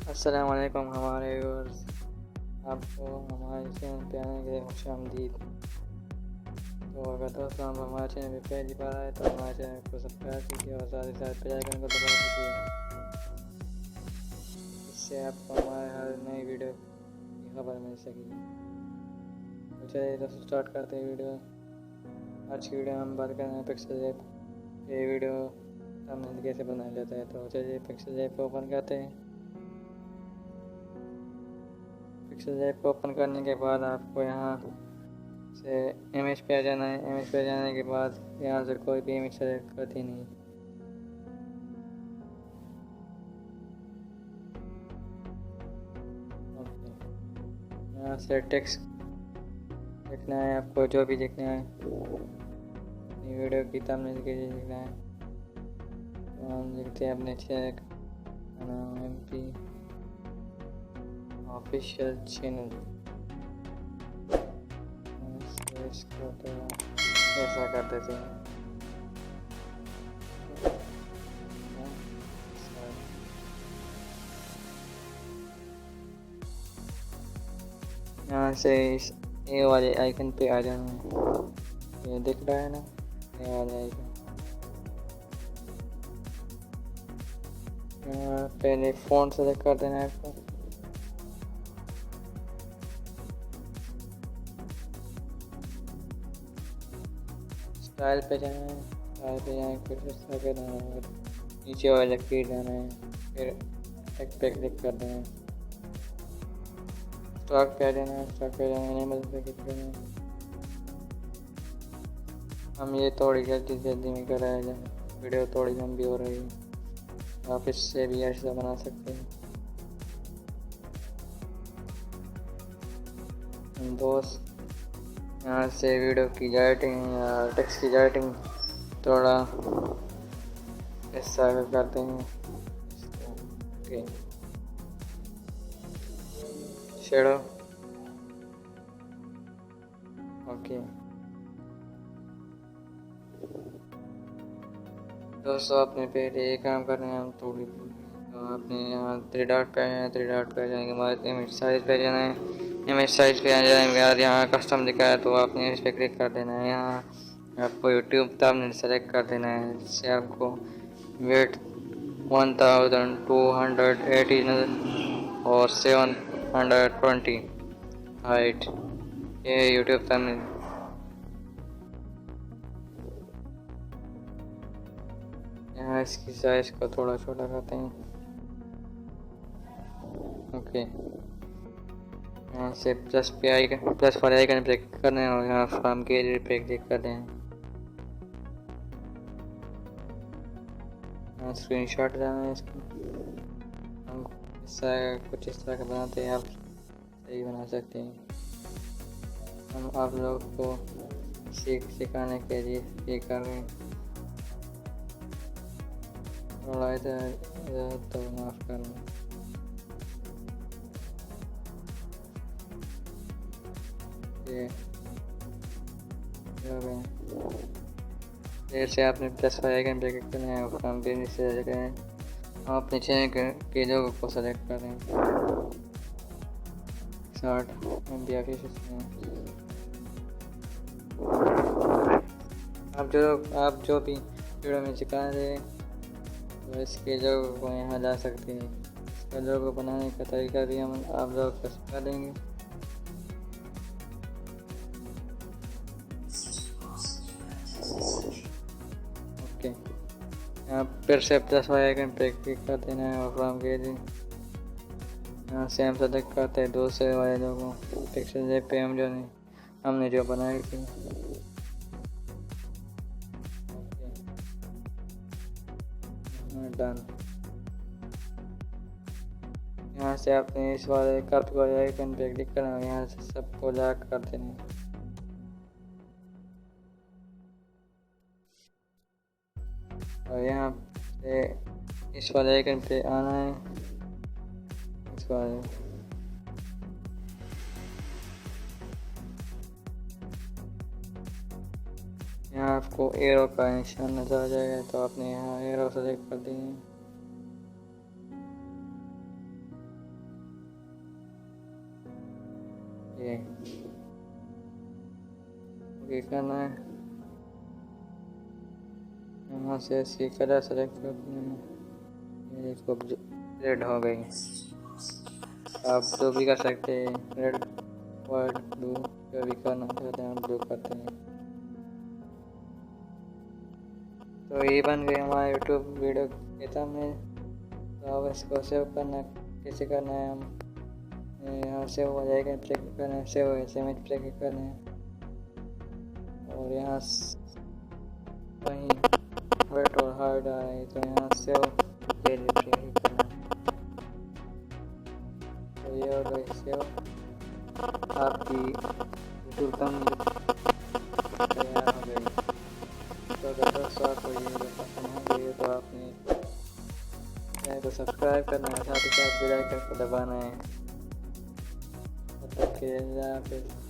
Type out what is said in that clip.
अस्सलाम वालेकुम हमारे व्यूअर्स, आपको हमारे चैनल पे आने के लिए खुशामदीद। तो अगर दोस्तों आप हमारे चैनल पे पहली बार आए तो हमारे चैनल को सब्सक्राइब कीजिए और साथ ही साथ बेल आइकन को दबा दीजिए। इससे आपको हमारे हर नई वीडियो की खबर मिल सकेगी। तो चलिए दोस्तों स्टार्ट करते हैं वीडियो। आज की वीडियो हम बात कर रहे हैं पिक्सेलैब। ये वीडियो हमने कैसे बनाया जाता है, तो चलिए पिक्सेलैब को ओपन करते हैं। पिक्सेलैब को ओपन करने के बाद आपको यहाँ से इमेज पे आ जाना है। इमेज पे जाने के बाद यहाँ से कोई भी इमेज सेलेक्ट करती नहीं। ओके, यहाँ से टेक्स्ट लिखना है, आपको जो भी लिखना है वीडियो की थंबनेल के लिए लिखना है। तो हम लिखते हैं अपने चैनल का नाम MP ऑफिशियल चैनल। इसको तो ऐसा कर देते हैं। यहाँ से इस ए वाले आइकन पे आ जाना है। ये दिख रहा है ना, ए वाले आइकन। पहले फ़ॉन्ट सेलेक्ट कर देना है आपको। स्टाइल पे जाना है, स्टाइल पे जाने फिर इस तरह के जाना है, नीचे वाले पे जाना है, फिर एक पे क्लिक कर देना है। स्टॉक पे जाना है, स्टॉक पे जाना है, एनिमल पे क्लिक करना है। हम ये थोड़ी जल्दी में कर रहे हैं, वीडियो थोड़ी लंबी हो रही है, आप इससे भी ऐसा बना सकते हैं। दोस्त यहाँ से वीडियो की राइटिंग या टेक्स्ट की राइटिंग थोड़ा ऐसा करते हैं। Okay, shadow. ओके दोस्तों, आपने पहले ये काम करना है, हम थोड़ी तो आपने यहाँ थ्री डॉट पे आना है। थ्री डॉट पे जाने के बाद इमेज साइज पे जाना है। इमेज साइज पे आ जाने के बाद यहाँ कस्टम लिखा है, तो आपने इस पर क्लिक कर देना है। यहाँ आपको यूट्यूब थंबनेल सेलेक्ट कर देना है, जिससे आपको वेट 1280 और 720 हाइट, ये यूट्यूब थंबनेल। यहाँ इसकी साइज को थोड़ा छोटा करते हैं। ओके, यहाँ से प्लस वाले आइकन पे क्लिक करना है और यहाँ फ्रॉम गैलरी पे क्लिक कर दें। यहाँ स्क्रीनशॉट लेना है इसको। हम कुछ इस तरह का बनाते हैं, आप सही बना सकते हैं। हम आप लोग को सिखाने के लिए ये कर रहे हैं। थोड़ा इधर तो माफ़ करना। जैसे आपने प्लस वाले आइकन पे क्लिक करना है और फ्रॉम गैलरी से सेलेक्ट करें। हम अपने चैनल के लोगो को सेलेक्ट करें। पिक्सार्ट आप जो भी वीडियो में सिखा रहे हैं तो इसके लोगो को यहाँ ला सकते हैं। इसका लोगो बनाने का तरीका भी हम आप लोग को सिखा देंगे। ओके, यहाँ फिर से प्लस वाले आइकन पे क्लिक कर देना है और फ्रॉम गैलरी यहाँ से हम सेलेक्ट करते हैं दूसरे वाले लोगों पिक्सेलैब पे हमने जो बनाई थी। डन। यहाँ से आपने इस वाले कट वाले आइकन पे क्लिक करना है, यहाँ से सबको लॉक कर देना है। और यहाँ से इस वाले आइकन पे आना है, इस वाले यहाँ आपको एरो का निशान नजर आ जाएगा, तो आपने यहाँ एरो सेलेक्ट कर देंगे। ये ओके करना है। यहाँ से इसकी कलर सेलेक्ट करनी है, ये इसको रेड हो गई। आप जो भी कर सकते हैं, रेड वाइट ब्लू जो भी करना चाहते हैं आप ब्लू करते हैं। तो ये बन गई हमारा यूट्यूब वीडियो के थंबनेल। तो अब इसको सेव करना कैसे करना है, हम यहाँ सेव हो जाएगा, प्ले करना है, सेव है इमेज प्ले करना है और यहाँ वहीं वेट और हार्ड आ रही है तो यहाँ सेव प्ले करना है। तो ये हो गई सेव, आपकी यूट्यूब थंबनेल तैयार हो गई। तो अगर दोस्तों आपको ये वीडियो पसंद आ गई तो आपने चैनल को सब्सक्राइब करना है, साथ ही साथ बेल आइकन को दबाना है। तब तक के लिए अल्लाह हाफ़िज़।